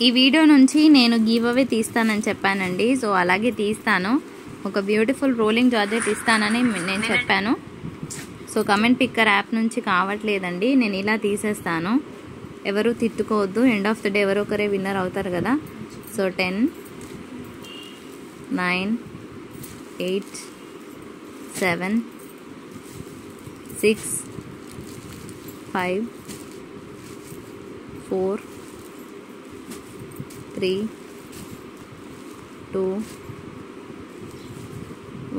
ఈ వీడియో నుంచి నేను గివ్ అవే తీస్తానని చెప్పానండి. సో అలాగే తీస్తాను. ఒక బ్యూటిఫుల్ రోలింగ్ జార్జెట్ ఇస్తానని నేను చెప్పాను. సో కమెంట్ పిక్కర్ యాప్ నుంచి కావట్లేదండి, నేను ఇలా తీసేస్తాను. ఎవరు తిట్టుకోవద్దు, ఎండ్ ఆఫ్ ద డే ఎవరో ఒకరే విన్నర్ అవుతారు కదా. So 10 9 8 7 6 5 4 3 2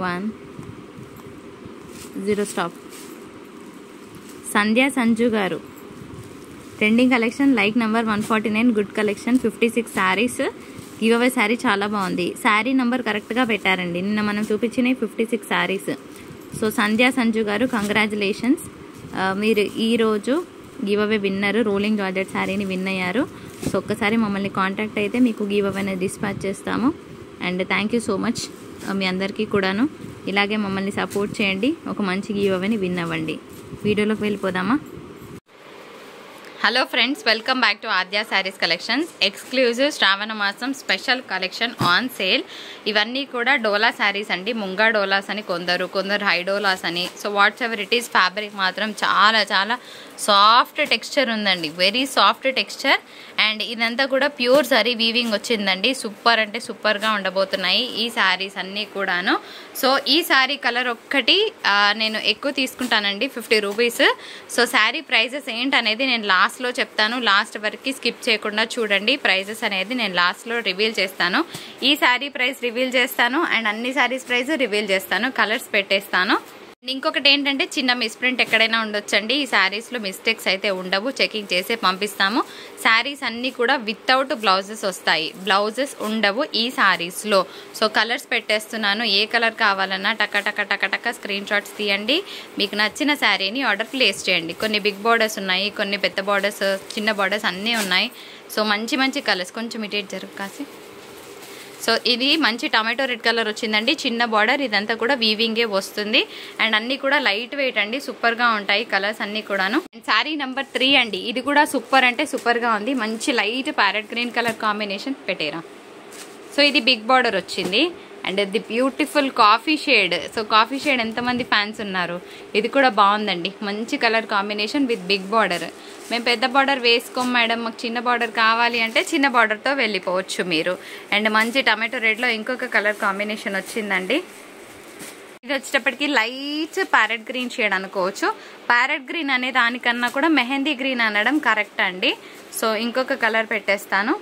1 0 stop. సంధ్యా సంజు గారు, trending collection, like number 149, good collection, 56 saris, give away sari చాలా బాగుంది. శారీ నెంబర్ కరెక్ట్గా పెట్టారండి. నిన్న మనం చూపించినవి 56 శారీస్. సో సంధ్యా సంజు గారు కంగ్రాచులేషన్స్, మీరు ఈరోజు give away winner, rolling georgette శారీని విన్ అయ్యారు. సో ఒక్కసారి మమ్మల్ని కాంటాక్ట్ అయితే మీకు గివ్ అవే అనేది డిస్పాచ్ చేస్తాము. And thank you so much మీ అందరికీ కూడాను. ఇలాగే మమ్మల్ని సపోర్ట్ చేయండి, ఒక మంచి గివ్ అవేని విన్ అవ్వండి. వీడియోలోకి వెళ్ళిపోదామా? Hello friends, welcome back to Aadya sarees collections. Exclusive శ్రావణ మాసం స్పెషల్ కలెక్షన్ ఆన్ సేల్. ఇవన్నీ కూడా డోలా శారీస్ అండి. ముంగా డోలాస్ అని కొందరు హై డోలాస్ అని. So what's ever it is, fabric మాత్రం చాలా చాలా సాఫ్ట్ టెక్స్చర్ ఉందండి, వెరీ సాఫ్ట్ టెక్స్చర్. అండ్ ఇదంతా కూడా ప్యూర్ జరీ వీవింగ్ వచ్చిందండి. సూపర్ అంటే సూపర్గా ఉండబోతున్నాయి ఈ శారీస్ అన్నీ కూడాను. సో ఈ శారీ కలర్ ఒక్కటి నేను ఎక్కువ తీసుకుంటానండి, 50 రూపీస్. సో శారీ ప్రైజెస్ ఏంటనేది నేను లాస్ట్లో చెప్తాను, లాస్ట్ వరకు స్కిప్ చేయకుండా చూడండి. ప్రైజెస్ అనేది నేను లాస్ట్లో రివీల్ చేస్తాను. ఈ శారీ ప్రైస్ రివీల్ చేస్తాను అండ్ అన్ని శారీస్ ప్రైస్ రివీల్ చేస్తాను, కలర్స్ పెట్టేస్తాను. ఇంకొకటి ఏంటంటే చిన్న మిస్ప్రింట్ ఎక్కడైనా ఉండొచ్చండి. ఈ శారీస్లో మిస్టేక్స్ అయితే ఉండవు, చెకింగ్ చేసి పంపిస్తాము. శారీస్ అన్నీ కూడా వితౌట్ బ్లౌజెస్ వస్తాయి, బ్లౌజెస్ ఉండవు ఈ శారీస్లో. సో కలర్స్ పెట్టేస్తున్నాను, ఏ కలర్ కావాలన్నా టక టక టక టక స్క్రీన్ షాట్స్ తీయండి. మీకు నచ్చిన శారీని ఆర్డర్ ప్లేస్ చేయండి. కొన్ని బిగ్ బార్డర్స్ ఉన్నాయి, కొన్ని పెద్ద బార్డర్స్, చిన్న బార్డర్స్ అన్నీ ఉన్నాయి. సో మంచి మంచి కలర్స్, కొంచెం ఇటేట్ జరుగు కాసి. సో ఇది మంచి టమాటో రెడ్ కలర్ వచ్చిందండి, చిన్న బార్డర్, ఇదంతా కూడా వీవింగే వస్తుంది. అండ్ అన్నీ కూడా లైట్ వెయిట్ అండి, సూపర్గా ఉంటాయి కలర్స్ అన్నీ కూడాను. అండ్ శారీ నెంబర్ 3 అండి, ఇది కూడా సూపర్ అంటే సూపర్గా ఉంది. మంచి light parrot green colour combination పెట్టేరా. సో ఇది బిగ్ బార్డర్ వచ్చింది and the beautiful coffee shade. So coffee shade ఎంతమంది ఫ్యాన్స్ ఉన్నారు, ఇది కూడా బాగుందండి. మంచి colour combination with big border. మేము పెద్ద బార్డర్ వేసుకోం మేడం, మాకు చిన్న బార్డర్ కావాలి అంటే చిన్న బార్డర్తో వెళ్ళిపోవచ్చు మీరు. అండ్ మంచి టమాటో రెడ్లో ఇంకొక కలర్ కాంబినేషన్ వచ్చిందండి. ఇది వచ్చేటప్పటికి లైట్ ప్యారెట్ గ్రీన్ షేడ్ అనుకోవచ్చు. ప్యారెట్ గ్రీన్ అనే దానికన్నా కూడా మెహందీ గ్రీన్ అనడం కరెక్ట్ అండి. సో ఇంకొక కలర్ పెట్టేస్తాను.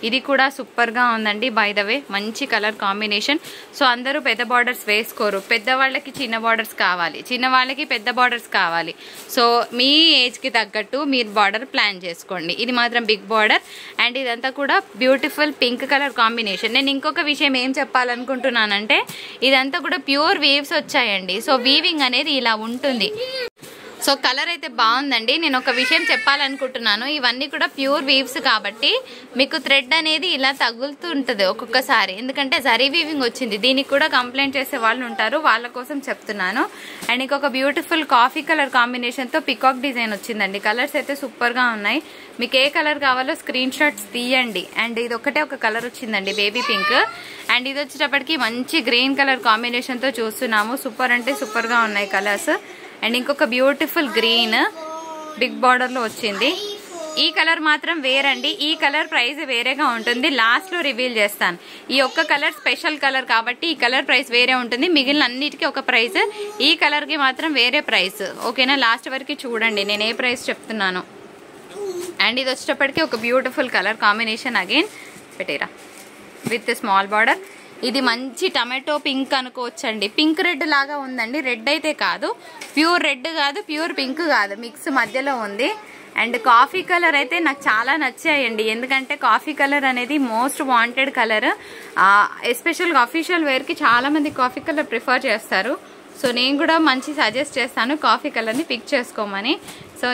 ఇది కూడా సూపర్గా ఉందండి, బై ద వే మంచి కలర్ కాంబినేషన్. సో అందరూ పెద్ద బార్డర్స్ వేసుకోరు, పెద్దవాళ్ళకి చిన్న బార్డర్స్ కావాలి, చిన్న వాళ్ళకి పెద్ద బార్డర్స్ కావాలి. సో మీ ఏజ్కి తగ్గట్టు మీరు బార్డర్ ప్లాన్ చేసుకోండి. ఇది మాత్రం బిగ్ బార్డర్ అండ్ ఇదంతా కూడా బ్యూటిఫుల్ పింక్ కలర్ కాంబినేషన్. నేను ఇంకొక విషయం ఏం చెప్పాలనుకుంటున్నానంటే ఇదంతా కూడా ప్యూర్ వీవ్స్ వచ్చాయండి. సో వీవింగ్ అనేది ఇలా ఉంటుంది. సో కలర్ అయితే బాగుందండి. నేను ఒక విషయం చెప్పాలనుకుంటున్నాను, ఇవన్నీ కూడా ప్యూర్ వీవ్స్ కాబట్టి మీకు థ్రెడ్ అనేది ఇలా తగులుతూ ఉంటుంది ఒక్కొక్కసారి, ఎందుకంటే జరీ వీవింగ్ వచ్చింది. దీనికి కూడా కంప్లైంట్ చేసే వాళ్ళు ఉంటారు, వాళ్ళ కోసం చెప్తున్నాను. అండ్ ఇంకొక బ్యూటిఫుల్ కాఫీ కలర్ కాంబినేషన్తో పికాక్ డిజైన్ వచ్చిందండి. కలర్స్ అయితే సూపర్గా ఉన్నాయి. మీకు ఏ కలర్ కావాలో స్క్రీన్ షాట్స్ తీయండి. అండ్ ఇది ఒకటే ఒక కలర్ వచ్చిందండి, బేబీ పింక్. అండ్ ఇది వచ్చేటప్పటికి మంచి గ్రీన్ కలర్ కాంబినేషన్తో చూస్తున్నాము. సూపర్ అంటే సూపర్గా ఉన్నాయి కలర్స్. అండ్ ఇంకొక బ్యూటిఫుల్ గ్రీన్ బిగ్ బార్డర్లో వచ్చింది. ఈ కలర్ మాత్రం వేరండి, ఈ కలర్ ప్రైస్ వేరేగా ఉంటుంది, లాస్ట్లో రివీల్ చేస్తాను. ఈ ఒక్క కలర్ స్పెషల్ కలర్ కాబట్టి ఈ కలర్ ప్రైస్ వేరే ఉంటుంది, మిగిలిన అన్నిటికీ ఒక ప్రైస్, ఈ కలర్కి మాత్రం వేరే ప్రైస్. ఓకేనా, లాస్ట్ వరకు చూడండి నేను ఏ ప్రైస్ చెప్తున్నాను. అండ్ ఇది వచ్చేటప్పటికి ఒక బ్యూటిఫుల్ కలర్ కాంబినేషన్, అగైన్ పెట్టేరా విత్ స్మాల్ బార్డర్. ఇది మంచి టమాటో పింక్ అనుకోవచ్చండి, పింక్ రెడ్ లాగా ఉందండి. రెడ్ అయితే కాదు, ప్యూర్ రెడ్ కాదు, ప్యూర్ పింక్ కాదు, మిక్స్ మధ్యలో ఉంది. అండ్ కాఫీ కలర్ అయితే నాకు చాలా నచ్చాయండి, ఎందుకంటే కాఫీ కలర్ అనేది మోస్ట్ వాంటెడ్ కలర్. ఎస్పెషల్గా అఫీషియల్ వేర్కి చాలా మంది కాఫీ కలర్ ప్రిఫర్ చేస్తారు. సో నేను కూడా మంచి సజెస్ట్ చేస్తాను కాఫీ కలర్ని పిక్ చేసుకోమని. సో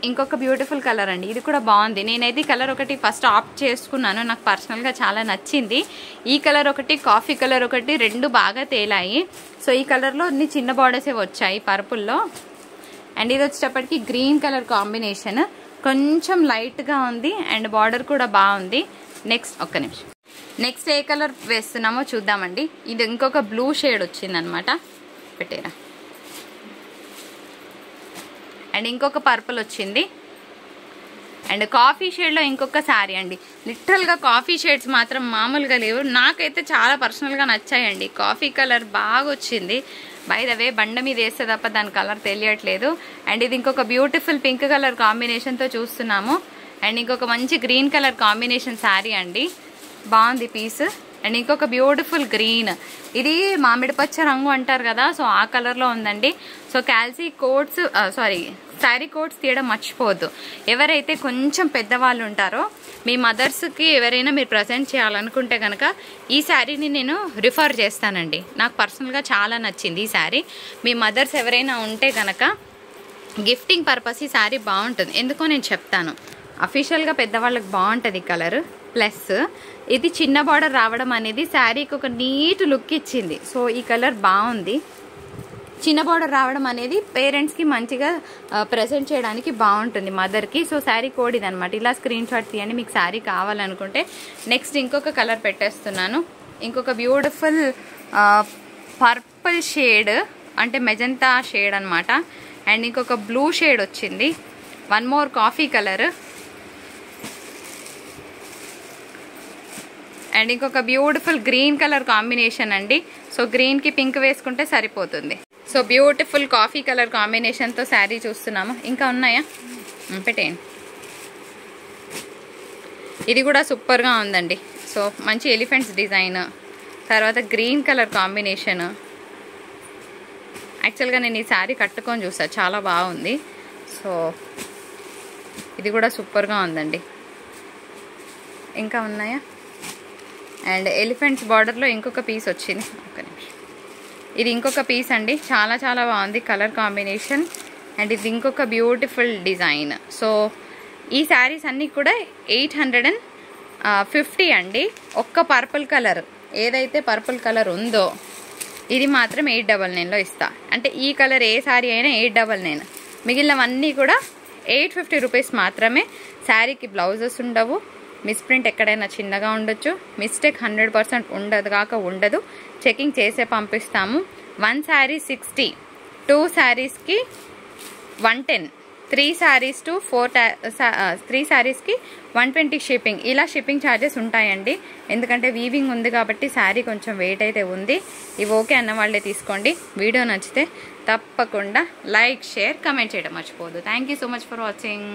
ఇంకొక బ్యూటిఫుల్ కలర్ అండి, ఇది కూడా బాగుంది. నేనైతే ఈ కలర్ ఒకటి ఫస్ట్ ఆప్ట్ చేసుకున్నాను, నాకు పర్సనల్గా చాలా నచ్చింది. ఈ కలర్ ఒకటి, కాఫీ కలర్ ఒకటి, రెండు బాగా తేలాయి. సో ఈ కలర్లో అన్ని చిన్న బార్డర్సే వచ్చాయి పర్పుల్లో. అండ్ ఇది వచ్చేటప్పటికి గ్రీన్ కలర్ కాంబినేషన్, కొంచెం లైట్గా ఉంది అండ్ బార్డర్ కూడా బాగుంది. నెక్స్ట్ ఒక్క నిమిషం, నెక్స్ట్ ఏ కలర్ వేస్తున్నామో చూద్దామండి. ఇది ఇంకొక బ్లూ షేడ్ వచ్చిందనమాట, పెట్టేరా. అండ్ ఇంకొక పర్పుల్ వచ్చింది అండ్ కాఫీ షేడ్లో ఇంకొక శారీ అండి. లిటరల్గా కాఫీ షేడ్స్ మాత్రం మామూలుగా లేవు. నాకైతే చాలా పర్సనల్గా నచ్చాయండి. కాఫీ కలర్ బాగా వచ్చింది. బై ద వే బండ మీద వేస్తే తప్ప దాని కలర్ తెలియట్లేదు. అండ్ ఇది ఇంకొక బ్యూటిఫుల్ పింక్ కలర్ కాంబినేషన్తో చూస్తున్నాము. అండ్ ఇంకొక మంచి గ్రీన్ కలర్ కాంబినేషన్ శారీ అండి, బాగుంది పీస్. అండ్ ఇంకొక బ్యూటిఫుల్ గ్రీన్, ఇది మామిడి పచ్చ రంగు అంటారు కదా, సో ఆ కలర్లో ఉందండి. సో క్యాల్సీ కోట్స్ శారీ కోట్స్ తీయడం మర్చిపోవద్దు. ఎవరైతే కొంచెం పెద్దవాళ్ళు ఉంటారో, మీ మదర్స్కి ఎవరైనా మీరు ప్రజెంట్ చేయాలనుకుంటే కనుక ఈ శారీని నేను రిఫర్ చేస్తానండి. నాకు పర్సనల్గా చాలా నచ్చింది ఈ శారీ. మీ మదర్స్ ఎవరైనా ఉంటే కనుక గిఫ్టింగ్ పర్పస్ ఈ శారీ బాగుంటుంది. ఎందుకో నేను చెప్తాను. అఫీషియల్గా పెద్దవాళ్ళకి బాగుంటుంది కలర్. ప్లస్ ఇది చిన్న బార్డర్ రావడం అనేది శారీకి ఒక నీట్ లుక్ ఇచ్చింది. సో ఈ కలర్ బాగుంది. చిన్న బార్డర్ రావడం అనేది పేరెంట్స్కి మంచిగా ప్రెజెంట్ చేయడానికి బాగుంటుంది, మదర్కి. సో శారీ కోడ్ ఇదనమాట. ఇలా స్క్రీన్ షాట్ తీయండి మీకు శారీ కావాలనుకుంటే. నెక్స్ట్ ఇంకొక కలర్ పెట్టేస్తున్నాను. ఇంకొక బ్యూటిఫుల్ పర్పుల్ షేడ్, అంటే మెజంతా షేడ్ అనమాట. అండ్ ఇంకొక బ్లూ షేడ్ వచ్చింది. One more coffee colour and ఇంకొక బ్యూటిఫుల్ గ్రీన్ కలర్ కాంబినేషన్ అండి. సో గ్రీన్కి పింక్ వేసుకుంటే సరిపోతుంది. సో బ్యూటిఫుల్ కాఫీ కలర్ కాంబినేషన్తో శారీ చూస్తున్నాము. ఇంకా ఉన్నాయా, పెట్టేయండి. ఇది కూడా సూపర్గా ఉందండి. సో మంచి ఎలిఫెంట్స్ డిజైన్, తర్వాత గ్రీన్ కలర్ కాంబినేషన్. యాక్చువల్గా నేను ఈ శారీ కట్టుకొని చూసా, చాలా బాగుంది. సో ఇది కూడా సూపర్గా ఉందండి. ఇంకా ఉన్నాయా? అండ్ ఎలిఫెంట్స్ బార్డర్లో ఇంకొక పీస్ వచ్చింది. ఒక నిమిషం, ఇది ఇంకొక పీస్ అండి. చాలా చాలా బాగుంది కలర్ కాంబినేషన్. అండ్ ఇది ఇంకొక బ్యూటిఫుల్ డిజైన్. సో ఈ శారీస్ అన్నీ కూడా 850 అండి. ఒక్క పర్పుల్ కలర్, ఏదైతే పర్పుల్ కలర్ ఉందో ఇది మాత్రం 899లో ఇస్తా. అంటే ఈ కలర్ ఏ శారీ అయినా 899. మిగిలినవన్నీ కూడా 850 రూపీస్ మాత్రమే. శారీకి బ్లౌజెస్ ఉండవు, మిస్ప్రింట్ ఎక్కడైనా చిన్నగా ఉండొచ్చు, మిస్టేక్ 100% ఉండదు కాక ఉండదు. చెకింగ్ చేసే పంపిస్తాము. 1 శారీ 60, 2 శారీస్కి 110, 3 శారీస్ టు 3 శారీస్కి 120 షిప్పింగ్. ఇలా షిప్పింగ్ ఛార్జెస్ ఉంటాయండి. ఎందుకంటే వీవింగ్ ఉంది కాబట్టి శారీ కొంచెం వెయిట్ అయితే ఉంది. ఇవి ఓకే అన్న వాళ్ళే తీసుకోండి. వీడియో నచ్చితే తప్పకుండా లైక్, షేర్, కమెంట్ చేయడం మర్చిపోవద్దు. Thank you so much for watching.